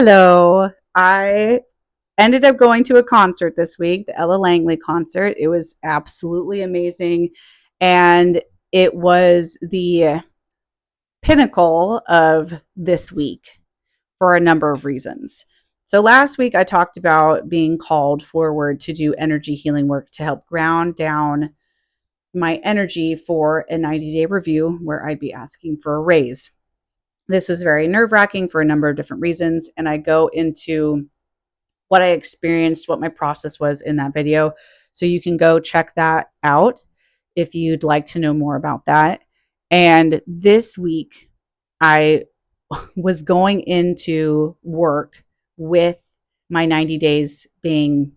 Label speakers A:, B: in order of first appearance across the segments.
A: Hello. I ended up going to a concert this week, the Ella Langley concert. It was absolutely amazing. And it was the pinnacle of this week for a number of reasons. So, last week I talked about being called forward to do energy healing work to help ground down my energy for a 90-day review where I'd be asking for a raise. This was very nerve wracking for a number of different reasons. And I go into what I experienced, what my process was in that video. So you can go check that out if you'd like to know more about that. And this week, I was going into work with my 90 days being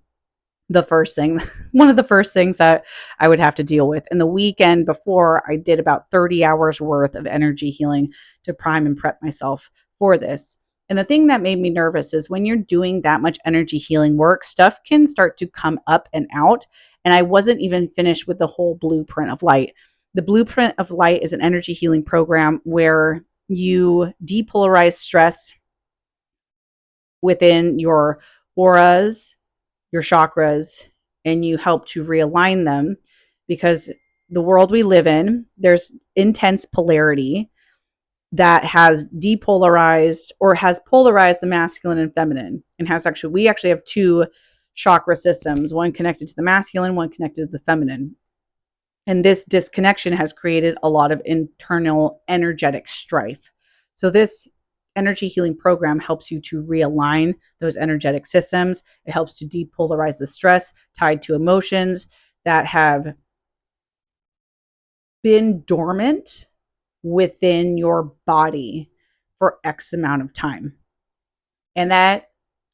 A: the first thing, one of the first things that I would have to deal with. And the weekend before, I did about 30 hours worth of energy healing to prime and prep myself for this. And the thing that made me nervous is when you're doing that much energy healing work, stuff can start to come up and out. And I wasn't even finished with the whole blueprint of light. The blueprint of light is an energy healing program where you depolarize stress within your auras, your chakras, and you help to realign them because the world we live in, there's intense polarity that has depolarized or has polarized the masculine and feminine, and we actually have two chakra systems, one connected to the masculine, one connected to the feminine. And this disconnection has created a lot of internal energetic strife. So this energy healing program helps you to realign those energetic systems. It helps to depolarize the stress tied to emotions that have been dormant within your body for X amount of time. And that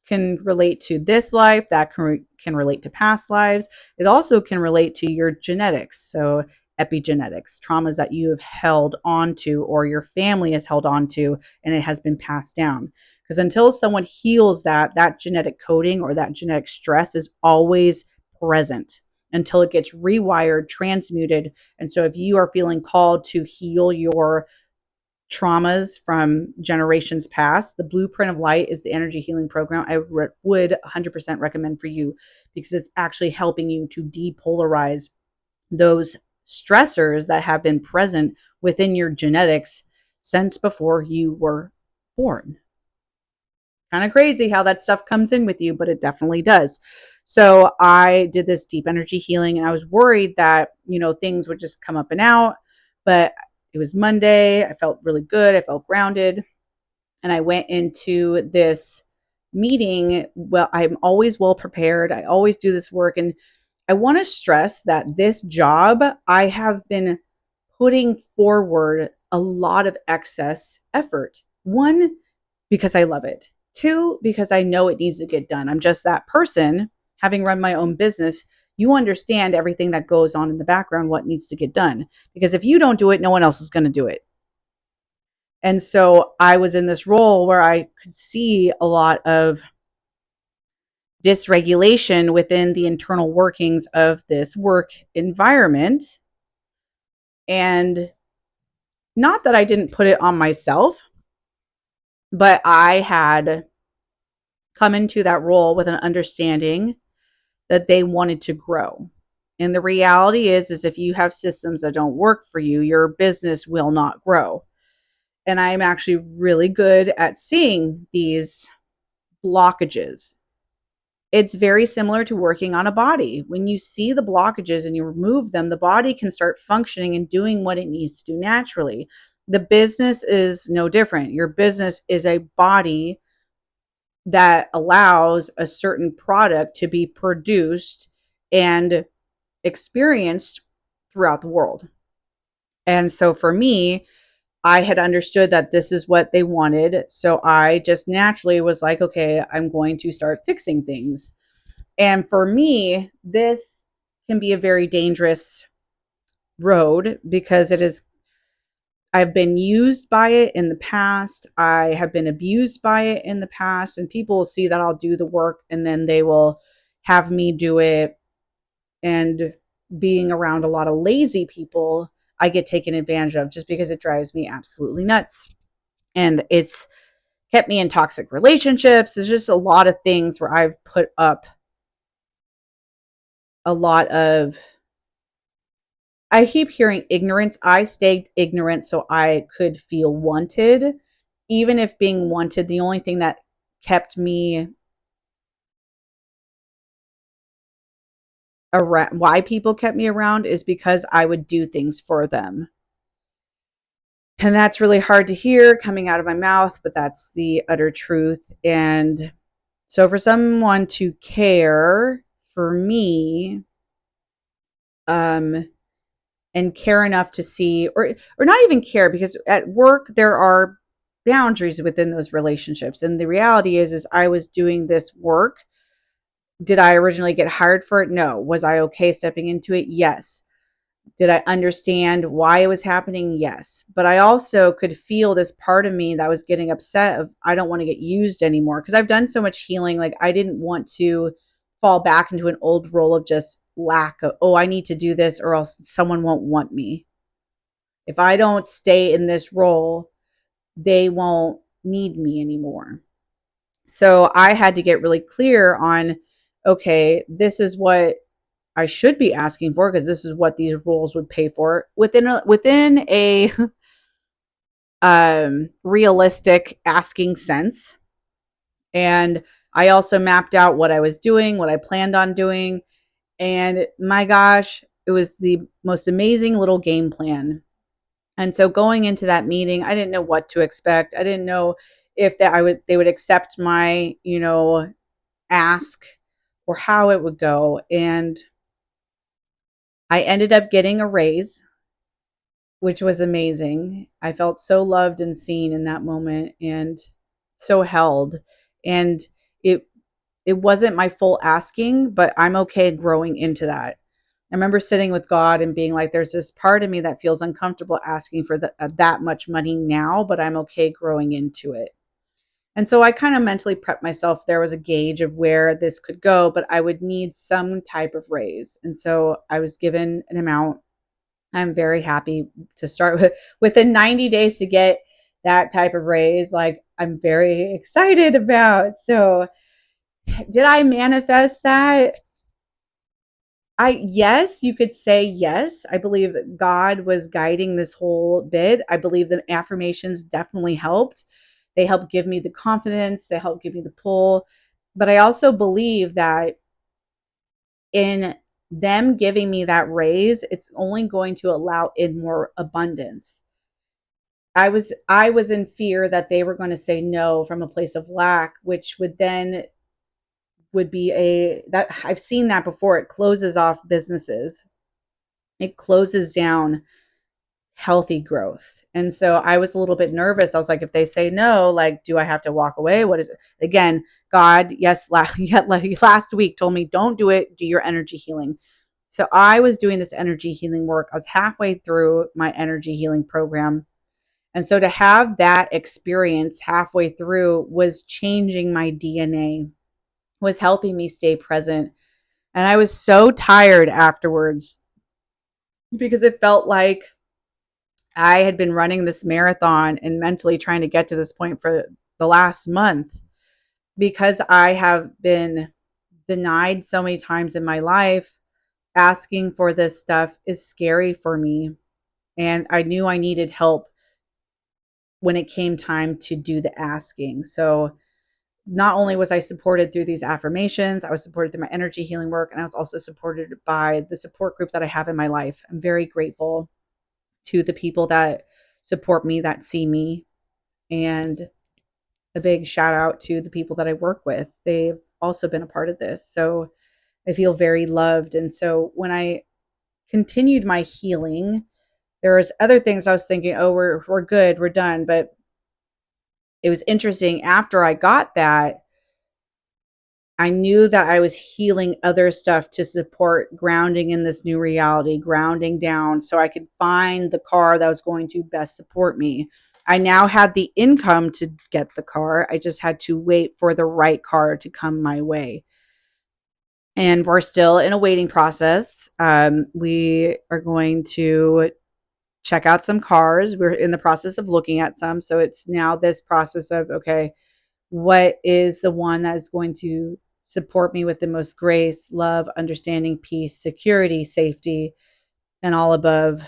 A: can relate to this life, that can relate to past lives. It also can relate to your genetics. So epigenetics, traumas that you have held onto or your family has held onto and it has been passed down. Because until someone heals that genetic coding or that genetic stress is always present until it gets rewired, transmuted. And so if you are feeling called to heal your traumas from generations past, the Blueprint of Light is the energy healing program I would 100% recommend for you because it's actually helping you to depolarize those stressors that have been present within your genetics since before you were born. Kind of crazy how that stuff comes in with you, but it definitely does. So I did this deep energy healing and I was worried that, things would just come up and out, but it was Monday. I felt really good. I felt grounded. And I went into this meeting. Well, I'm always well prepared. I always do this work. And I want to stress that this job, I have been putting forward a lot of excess effort. One, because I love it. Two, because I know it needs to get done. I'm just that person. Having run my own business, you understand everything that goes on in the background, what needs to get done. Because if you don't do it, no one else is going to do it. And so I was in this role where I could see a lot of dysregulation within the internal workings of this work environment. And not that I didn't put it on myself, but I had come into that role with an understanding that they wanted to grow. And the reality is if you have systems that don't work for you, your business will not grow. And I'm actually really good at seeing these blockages. It's very similar to working on a body. When you see the blockages and you remove them, the body can start functioning and doing what it needs to do naturally. The business is no different. Your business is a body that allows a certain product to be produced and experienced throughout the world. And so for me, I had understood that this is what they wanted. So I just naturally was like, okay, I'm going to start fixing things. And for me, this can be a very dangerous road because I've been used by it in the past. I have been abused by it in the past. And people will see that I'll do the work and then they will have me do it. And being around a lot of lazy people, I get taken advantage of just because it drives me absolutely nuts. And it's kept me in toxic relationships. There's just a lot of things where I've put up a lot of, I keep hearing ignorance. I stayed ignorant so I could feel wanted. Even if being wanted, the only thing that kept me around, why people kept me around, is because I would do things for them. And that's really hard to hear coming out of my mouth, but that's the utter truth. And so for someone to care for me, and care enough to see, or not even care, because at work there are boundaries within those relationships. And the reality is I was doing this work. Did I originally get hired for it? No. Was I okay stepping into it? Yes. Did I understand why it was happening? Yes. But I also could feel this part of me that was getting upset of, I don't want to get used anymore, because I've done so much healing. Like, I didn't want to fall back into an old role of just lack of, oh, I need to do this or else someone won't want me. If I don't stay in this role, they won't need me anymore. So I had to get really clear on, okay, this is what I should be asking for, because this is what these roles would pay for within a realistic asking sense. And I also mapped out what I was doing, what I planned on doing, and my gosh, it was the most amazing little game plan. And so going into that meeting, I didn't know what to expect. I didn't know if they would accept my, ask, or how it would go. And I ended up getting a raise, which was amazing. I felt so loved and seen in that moment, and so held. And it it wasn't my full asking, but I'm okay growing into that. I remember sitting with God and being like, there's this part of me that feels uncomfortable asking for that much money now, but I'm okay growing into it. And so I kind of mentally prepped myself. There was a gauge of where this could go, but I would need some type of raise. And so I was given an amount. I'm very happy to start with, within 90 days, to get that type of raise. Like, I'm very excited about. So did I manifest that? Yes, you could say yes. I believe God was guiding this whole bit. I believe the affirmations definitely helped. They helped give me the confidence, they helped give me the pull. But I also believe that in them giving me that raise, it's only going to allow in more abundance. I was in fear that they were going to say no from a place of lack, which would be a that I've seen that before. It closes off businesses. It closes down healthy growth. And so I was a little bit nervous. I was like, if they say no, like, do I have to walk away? What is it? Again, God, yes, last week told me, don't do it. Do your energy healing. So I was doing this energy healing work. I was halfway through my energy healing program. And so to have that experience halfway through was changing my DNA, was helping me stay present. And I was so tired afterwards, because it felt like I had been running this marathon and mentally trying to get to this point for the last month, because I have been denied so many times in my life. Asking for this stuff is scary for me. And I knew I needed help when it came time to do the asking. So not only was I supported through these affirmations, I was supported through my energy healing work, and I was also supported by the support group that I have in my life. I'm very grateful to the people that support me, that see me, and a big shout out to the people that I work with. They've also been a part of this. So I feel very loved. And so when I continued my healing, there was other things I was thinking, oh, we're good, we're done. But it was interesting, after I got that, I knew that I was healing other stuff to support grounding in this new reality, grounding down so I could find the car that was going to best support me. I now had the income to get the car. I just had to wait for the right car to come my way. And we're still in a waiting process. We are going to check out some cars. We're in the process of looking at some. So it's now this process of, okay, what is the one that is going to support me with the most grace, love, understanding, peace, security, safety, and all above.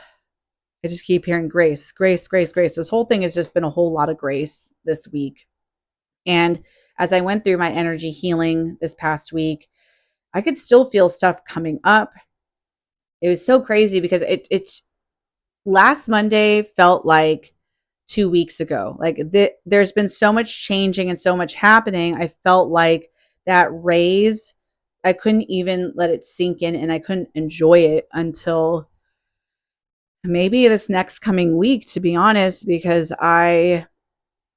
A: I just keep hearing grace, grace, grace, grace. This whole thing has just been a whole lot of grace this week. And as I went through my energy healing this past week, I could still feel stuff coming up. It was so crazy because it's last Monday felt like 2 weeks ago. Like there's been so much changing and so much happening. I felt like that raise, I couldn't even let it sink in and I couldn't enjoy it until maybe this next coming week, to be honest, because I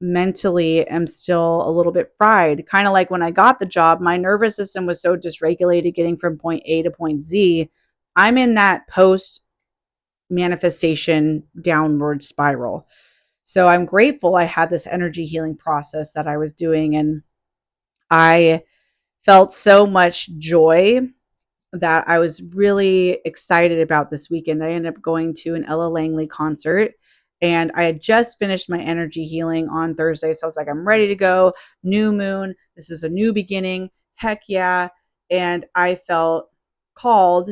A: mentally am still a little bit fried. Kind of like when I got the job, my nervous system was so dysregulated getting from point A to point Z. I'm in that post manifestation downward spiral. So I'm grateful I had this energy healing process that I was doing, and I felt so much joy that I was really excited about this weekend. I ended up going to an Ella Langley concert, and I had just finished my energy healing on Thursday. So I was like, I'm ready to go. New moon. This is a new beginning. Heck yeah. And I felt called.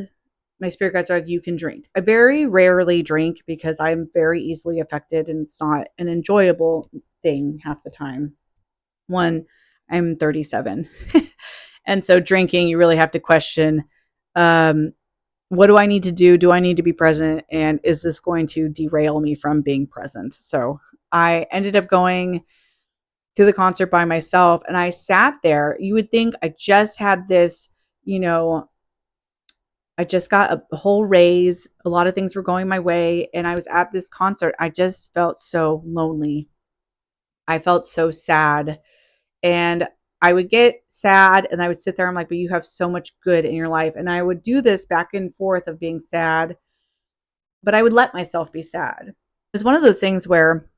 A: My spirit guides are like, you can drink. I very rarely drink because I'm very easily affected and it's not an enjoyable thing half the time. One, I'm 37. And so drinking, you really have to question, um, what do I need to do? Do I need to be present? And is this going to derail me from being present? So I ended up going to the concert by myself and I sat there. You would think I just had this, you know, I just got a whole raise. A lot of things were going my way. And I was at this concert. I just felt so lonely. I felt so sad. And I would get sad and I would sit there. I'm like, but you have so much good in your life. And I would do this back and forth of being sad, but I would let myself be sad. It was one of those things where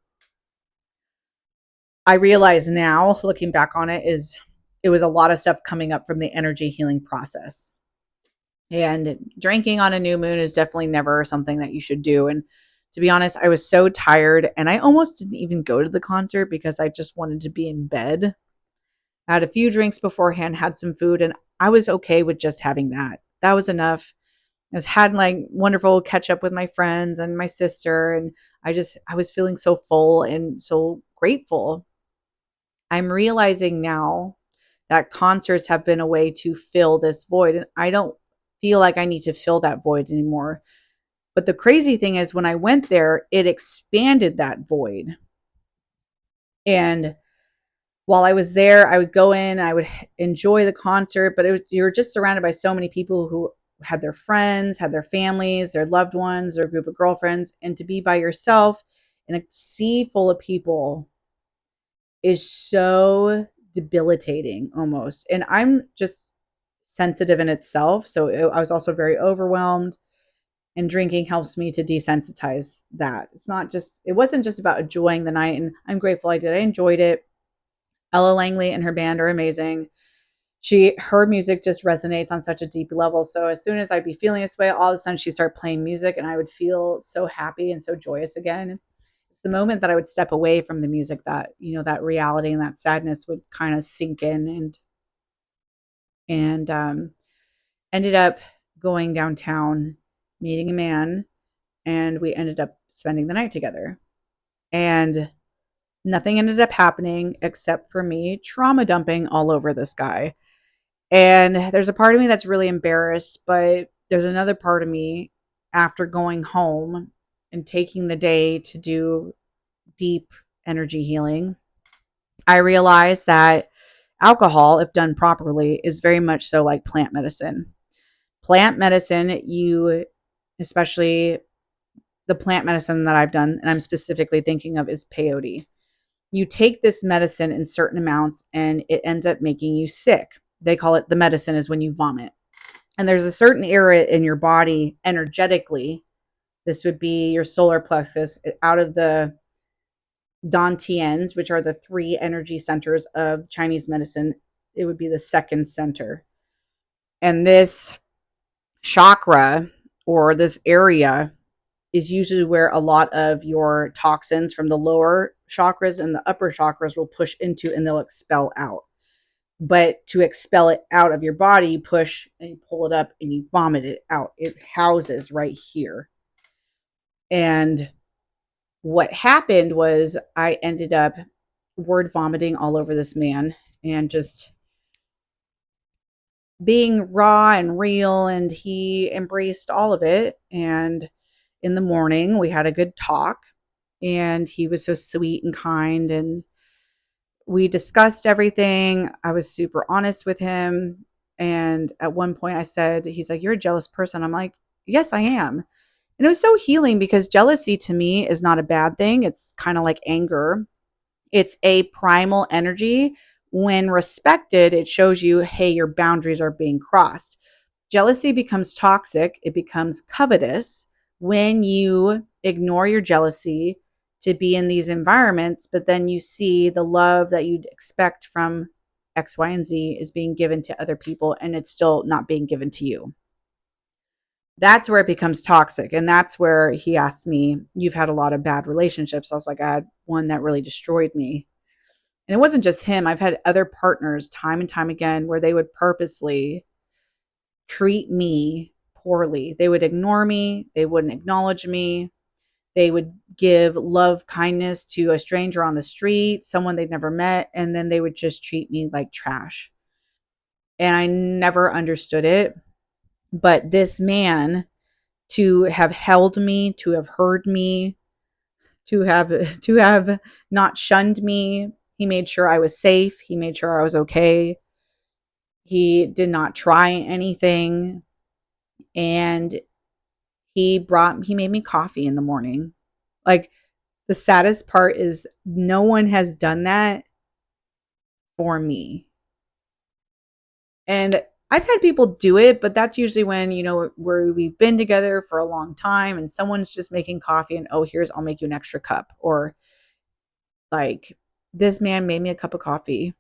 A: I realize now, looking back on it, is it was a lot of stuff coming up from the energy healing process. And drinking on a new moon is definitely never something that you should do. And to be honest, I was so tired and I almost didn't even go to the concert because I just wanted to be in bed. I had a few drinks beforehand, had some food, and I was okay with just having that. That was enough. I was had like wonderful catch up with my friends and my sister, and I was feeling so full and so grateful. I'm realizing now that concerts have been a way to fill this void, and I don't feel like I need to fill that void anymore. But the crazy thing is, when I went there, it expanded that void. And while I was there, I would go in, I would enjoy the concert, but you were just surrounded by so many people who had their friends, had their families, their loved ones, their group of girlfriends, and to be by yourself in a sea full of people is so debilitating almost. And I'm just sensitive in itself, so I was also very overwhelmed. And drinking helps me to desensitize that. It wasn't just about enjoying the night, and I'm grateful I did. I enjoyed it. Ella Langley and her band are amazing. Her music just resonates on such a deep level. So as soon as I'd be feeling this way, all of a sudden she'd start playing music and I would feel so happy and so joyous again. It's the moment that I would step away from the music that, that reality and that sadness would kind of sink in, and ended up going downtown, meeting a man, and we ended up spending the night together. And nothing ended up happening except for me trauma dumping all over this guy. And there's a part of me that's really embarrassed, but there's another part of me after going home and taking the day to do deep energy healing. I realized that alcohol, if done properly, is very much so like plant medicine. Plant medicine, especially the plant medicine that I've done, and I'm specifically thinking of, is peyote. You take this medicine in certain amounts and it ends up making you sick. They call it, the medicine is when you vomit. And there's a certain area in your body energetically. This would be your solar plexus, out of the dantians, which are the three energy centers of Chinese medicine. It would be the second center. And this chakra, or this area, is usually where a lot of your toxins from the lower chakras and the upper chakras will push into, and they'll expel out. But to expel it out of your body, you push and you pull it up and you vomit it out. It houses right here. And what happened was I ended up word vomiting all over this man and just being raw and real, and he embraced all of it. And in the morning we had a good talk, and he was so sweet and kind, and we discussed everything. I was super honest with him. And at one point I said, he's like, "You're a jealous person." I'm like, "Yes, I am." And it was so healing, because jealousy to me is not a bad thing. It's kind of like anger. It's a primal energy. When respected, it shows you, hey, your boundaries are being crossed. Jealousy becomes toxic. It becomes covetous when you ignore your jealousy to be in these environments, but then you see the love that you'd expect from X, Y, and Z is being given to other people, and it's still not being given to you. That's where it becomes toxic. And that's where he asked me, "You've had a lot of bad relationships." I was like, "I had one that really destroyed me." And it wasn't just him. I've had other partners time and time again where they would purposely treat me poorly. They would ignore me. They wouldn't acknowledge me. They would give love, kindness to a stranger on the street, someone they'd never met, and then they would just treat me like trash. And I never understood it. But this man, to have held me, to have heard me, to have not shunned me, he made sure I was safe. He made sure I was okay. He did not try anything. And he made me coffee in the morning. Like, the saddest part is no one has done that for me. And I've had people do it, but that's usually when, where we've been together for a long time and someone's just making coffee and, "Oh, here's, I'll make you an extra cup." Or like, this man made me a cup of coffee.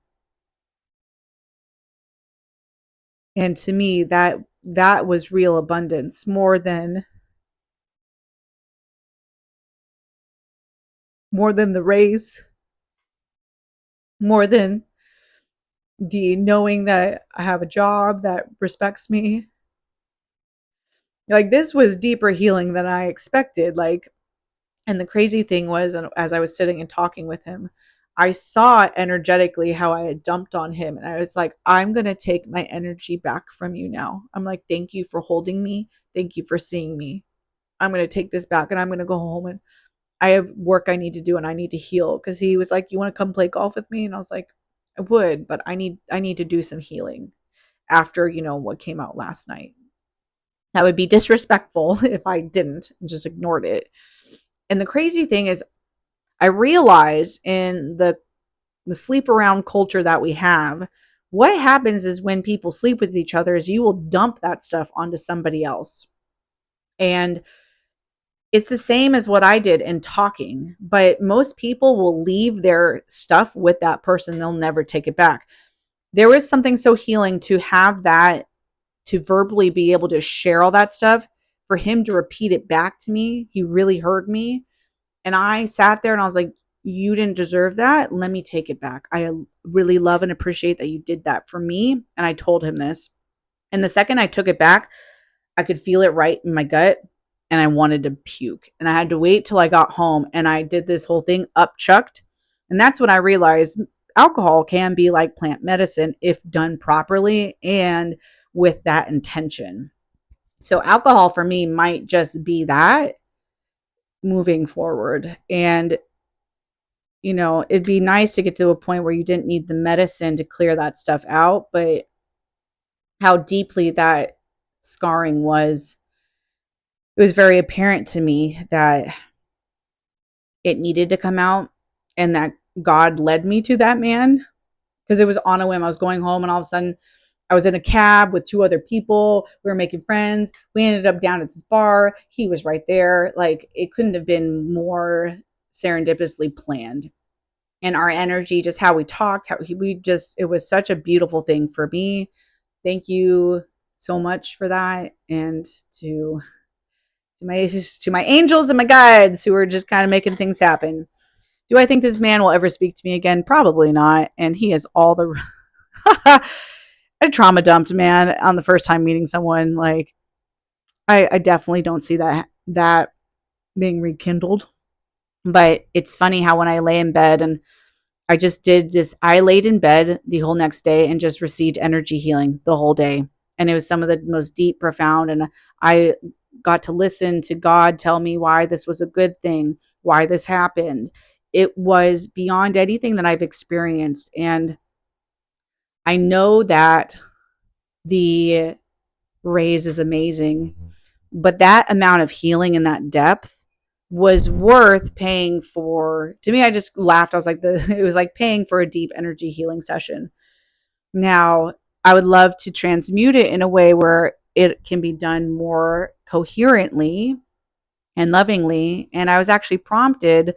A: And to me, that was real abundance, more than the raise, more than the knowing that I have a job that respects me. Like, this was deeper healing than I expected. Like, and the crazy thing was, and as I was sitting and talking with him, I saw energetically how I had dumped on him. And I was like, "I'm going to take my energy back from you now." I'm like, "Thank you for holding me. Thank you for seeing me. I'm going to take this back, and I'm going to go home, and I have work I need to do, and I need to heal." Because he was like, "You want to come play golf with me?" And I was like, "I would, but I need to do some healing after, what came out last night." That would be disrespectful if I didn't and just ignored it. And the crazy thing is, I realize in the sleep around culture that we have, what happens is when people sleep with each other is you will dump that stuff onto somebody else. And it's the same as what I did in talking, but most people will leave their stuff with that person. They'll never take it back. There was something so healing to have that, to verbally be able to share all that stuff, for him to repeat it back to me. He really heard me. And I sat there and I was like, "You didn't deserve that. Let me take it back. I really love and appreciate that you did that for me." And I told him this. And the second I took it back, I could feel it right in my gut, and I wanted to puke. And I had to wait till I got home, and I did this whole thing up chucked. And that's when I realized alcohol can be like plant medicine if done properly and with that intention. So alcohol for me might just be that moving forward. And it'd be nice to get to a point where you didn't need the medicine to clear that stuff out, but how deeply that scarring was, it was very apparent to me that it needed to come out, and that God led me to that man, because it was on a whim. I was going home, and all of a sudden I was in a cab with two other people. We were making friends. We ended up down at this bar. He was right there. Like, it couldn't have been more serendipitously planned. And our energy, just how we talked, it was such a beautiful thing for me. Thank you so much for that. And to to my angels and my guides who are just kind of making things happen. Do I think this man will ever speak to me again? Probably not. And he has all the I trauma dumped, man, on the first time meeting someone. Like I definitely don't see that being rekindled. But it's funny how when I lay in bed and I just did this, I laid in bed the whole next day and just received energy healing the whole day. And it was some of the most deep, profound, and I got to listen to God tell me why this was a good thing, why this happened. It was beyond anything that I've experienced. And I know that the raise is amazing, but that amount of healing and that depth was worth paying for. To me, I just laughed. I was like, it was like paying for a deep energy healing session. Now, I would love to transmute it in a way where it can be done more coherently and lovingly. And I was actually prompted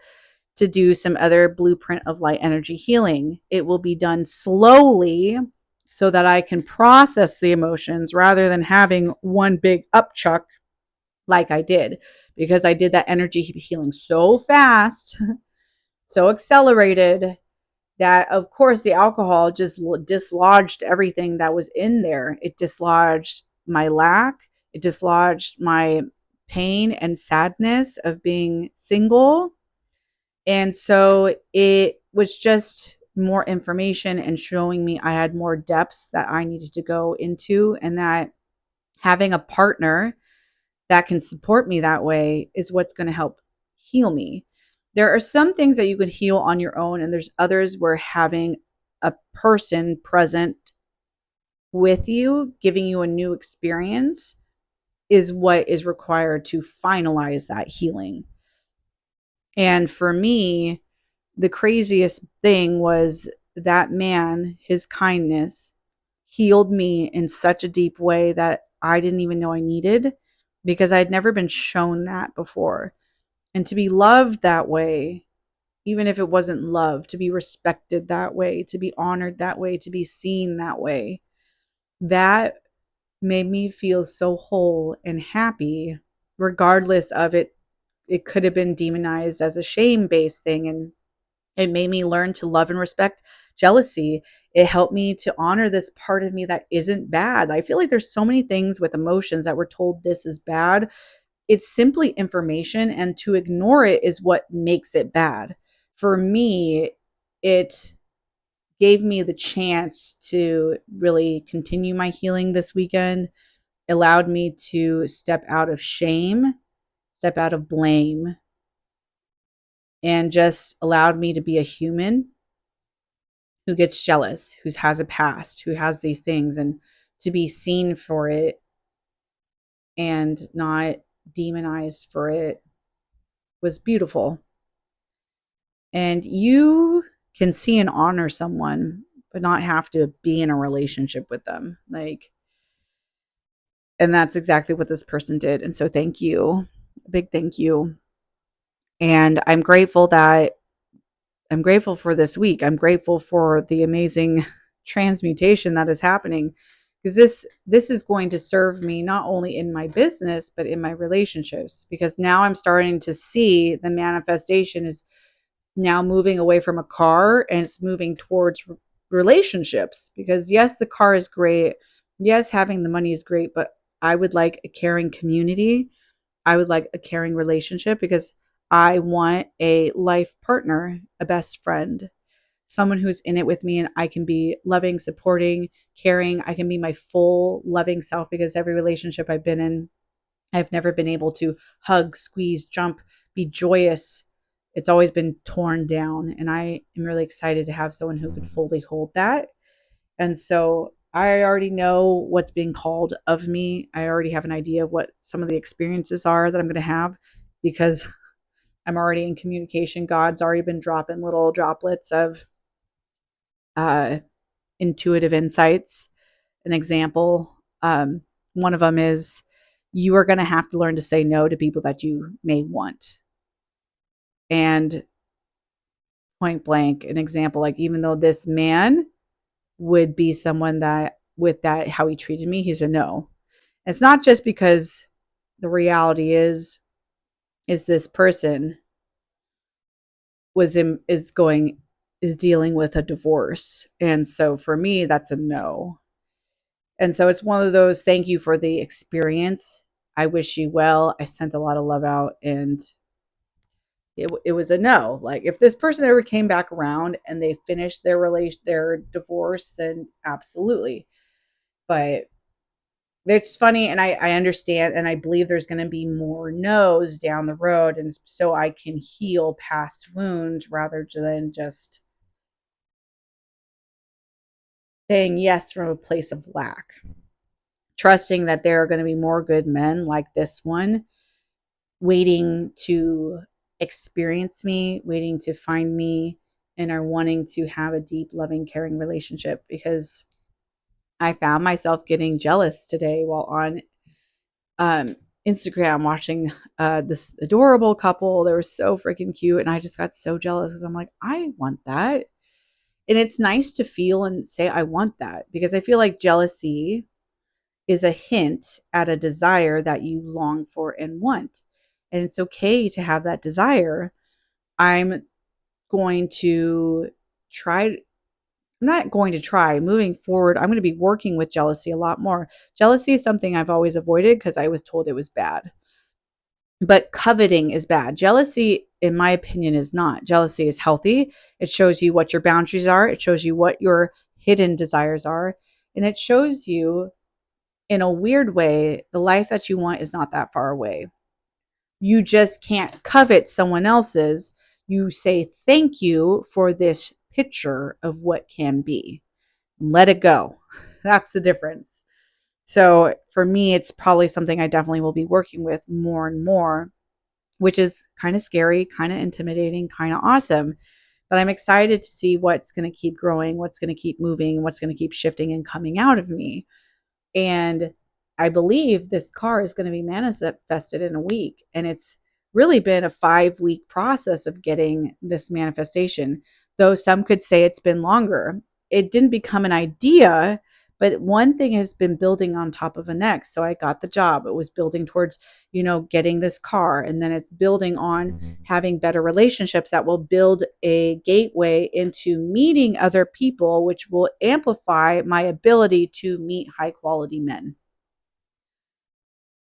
A: to do some other blueprint of light energy healing. It will be done slowly so that I can process the emotions rather than having one big upchuck like I did, because I did that energy healing so fast, so accelerated, that of course the alcohol just dislodged everything that was in there. It dislodged my lack, it dislodged my pain and sadness of being single. And so it was just more information and showing me I had more depths that I needed to go into, and that having a partner that can support me that way is what's going to help heal me. There are some things that you could heal on your own, and there's others where having a person present with you, giving you a new experience, is what is required to finalize that healing. And for me, the craziest thing was that man, his kindness, healed me in such a deep way that I didn't even know I needed, because I had never been shown that before. And to be loved that way, even if it wasn't love, to be respected that way, to be honored that way, to be seen that way, that made me feel so whole and happy, regardless of it. It could have been demonized as a shame-based thing, and it made me learn to love and respect jealousy. It helped me to honor this part of me that isn't bad. I feel like there's so many things with emotions that we're told this is bad. It's simply information, and to ignore it is what makes it bad. For me, it gave me the chance to really continue my healing this weekend, allowed me to step out of shame, step out of blame, and just allowed me to be a human who gets jealous, who has a past, who has these things, and to be seen for it and not demonized for it was beautiful. And you can see and honor someone, but not have to be in a relationship with them. Like, and that's exactly what this person did. And so thank you. A big thank you. And I'm grateful for this week. I'm grateful for the amazing transmutation that is happening, because this is going to serve me not only in my business but in my relationships, because now I'm starting to see the manifestation is now moving away from a car and it's moving towards relationships. Because yes, the car is great, yes, having the money is great, but I would like a caring community, I would like a caring relationship, because I want a life partner, a best friend, someone who's in it with me, and I can be loving, supporting, caring. I can be my full loving self, because every relationship I've been in, I've never been able to hug, squeeze, jump, be joyous. It's always been torn down. And I am really excited to have someone who can fully hold that. And so I already know what's being called of me. I already have an idea of what some of the experiences are that I'm going to have, because I'm already in communication. God's already been dropping little droplets of uh, intuitive insights. An example, one of them is, you are going to have to learn to say no to people that you may want. And point blank, an example, like, even though this man would be someone that, with that, how he treated me, he's a no. It's not just because the reality is this person is dealing with a divorce. And so for me, that's a no. And so it's one of those, thank you for the experience. I wish you well. I sent a lot of love out, and it was a no. Like, if this person ever came back around and they finished their divorce, then absolutely. But it's funny, and I understand, and I believe there's going to be more no's down the road, and so I can heal past wounds rather than just saying yes from a place of lack, trusting that there are going to be more good men like this one waiting to experience me, waiting to find me, and are wanting to have a deep, loving, caring relationship. Because I found myself getting jealous today while on um, Instagram watching this adorable couple. They were so freaking cute, and I just got so jealous because I'm like, I want that. And it's nice to feel and say, I want that, because I feel like jealousy is a hint at a desire that you long for and want. And it's okay to have that desire. I'm going to try, I'm not going to try moving forward. I'm going to be working with jealousy a lot more. Jealousy is something I've always avoided because I was told it was bad. But coveting is bad. Jealousy, in my opinion, is not. Jealousy is healthy. It shows you what your boundaries are, it shows you what your hidden desires are, and it shows you, in a weird way, the life that you want is not that far away. You just can't covet someone else's. You say thank you for this picture of what can be. Let it go. That's the difference. So for me, it's probably something I definitely will be working with more and more, which is kind of scary, kind of intimidating, kind of awesome. But I'm excited to see what's going to keep growing, what's going to keep moving, what's going to keep shifting and coming out of me. And I believe this car is going to be manifested in a week. And it's really been a 5-week process of getting this manifestation, though some could say it's been longer. It didn't become an idea, but one thing has been building on top of the next. So I got the job. It was building towards, getting this car. And then it's building on having better relationships that will build a gateway into meeting other people, which will amplify my ability to meet high quality men.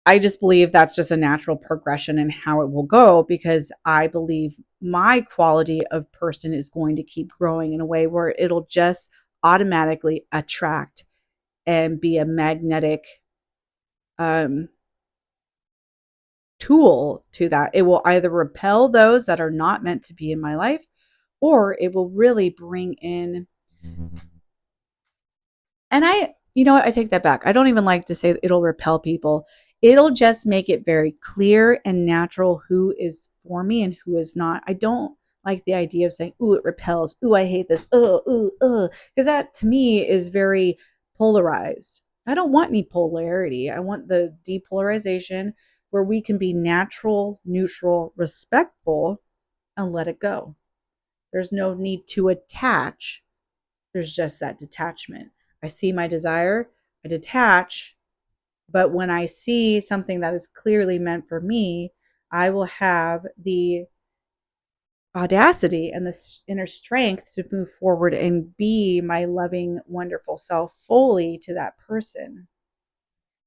A: I just believe that's just a natural progression in how it will go, because I believe my quality of person is going to keep growing in a way where it'll just automatically attract and be a magnetic um, tool to that. It will either repel those that are not meant to be in my life, or it will really bring in. And you know what? I take that back. I don't even like to say it'll repel people. It'll just make it very clear and natural who is for me and who is not. I don't like the idea of saying, ooh, it repels. Ooh, I hate this. Because that to me is very polarized. I don't want any polarity. I want the depolarization where we can be natural, neutral, respectful, and let it go. There's no need to attach. There's just that detachment. I see my desire, I detach, but when I see something that is clearly meant for me, I will have the audacity and the inner strength to move forward and be my loving, wonderful self fully to that person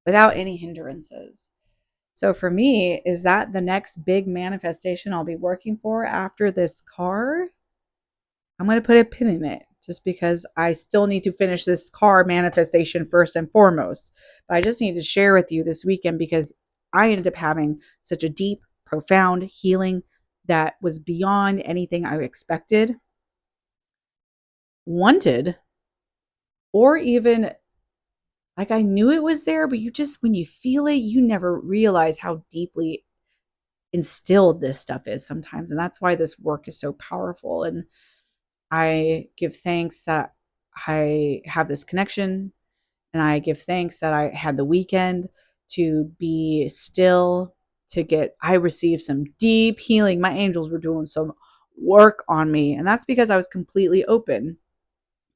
A: without any hindrances. So for me, is that the next big manifestation I'll be working for after this car? I'm going to put a pin in it just because I still need to finish this car manifestation first and foremost. But I just need to share with you this weekend because I ended up having such a deep, profound healing that was beyond anything I expected, wanted, or even like I knew it was there, but you just, when you feel it, you never realize how deeply instilled this stuff is sometimes. And that's why this work is so powerful. And I give thanks that I have this connection, and I give thanks that I had the weekend to be still, I received some deep healing. My angels were doing some work on me, and that's because I was completely open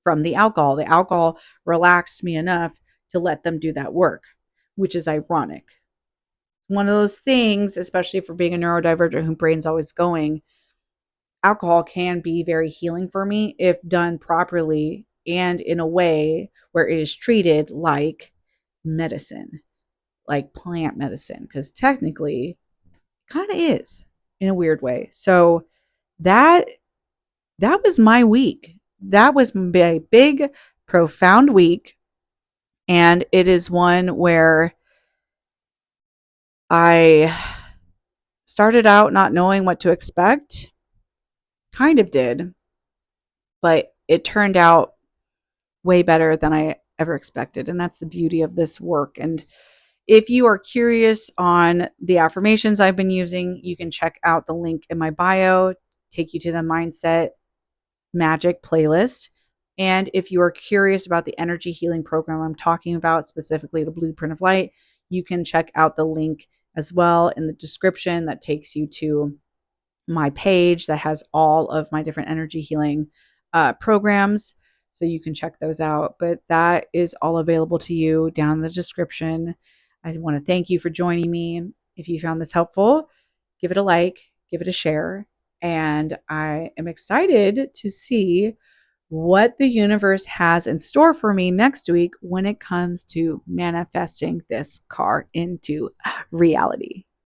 A: from the alcohol. The alcohol relaxed me enough to let them do that work, which is ironic. One of those things, especially for being a neurodivergent whose brain's always going, alcohol can be very healing for me if done properly and in a way where it is treated like medicine, like plant medicine, because technically kind of is in a weird way. So that that was my week. That was my big, profound week. And it is one where I started out not knowing what to expect. Kind of did, but it turned out way better than I ever expected. And that's the beauty of this work. And if you are curious on the affirmations I've been using, you can check out the link in my bio, take you to the Mindset Magic playlist. And if you are curious about the energy healing program I'm talking about, specifically the Blueprint of Light, you can check out the link as well in the description that takes you to my page that has all of my different energy healing programs. So you can check those out. But that is all available to you down in the description. I want to thank you for joining me. If you found this helpful, give it a like, give it a share. And I am excited to see what the universe has in store for me next week when it comes to manifesting this car into reality.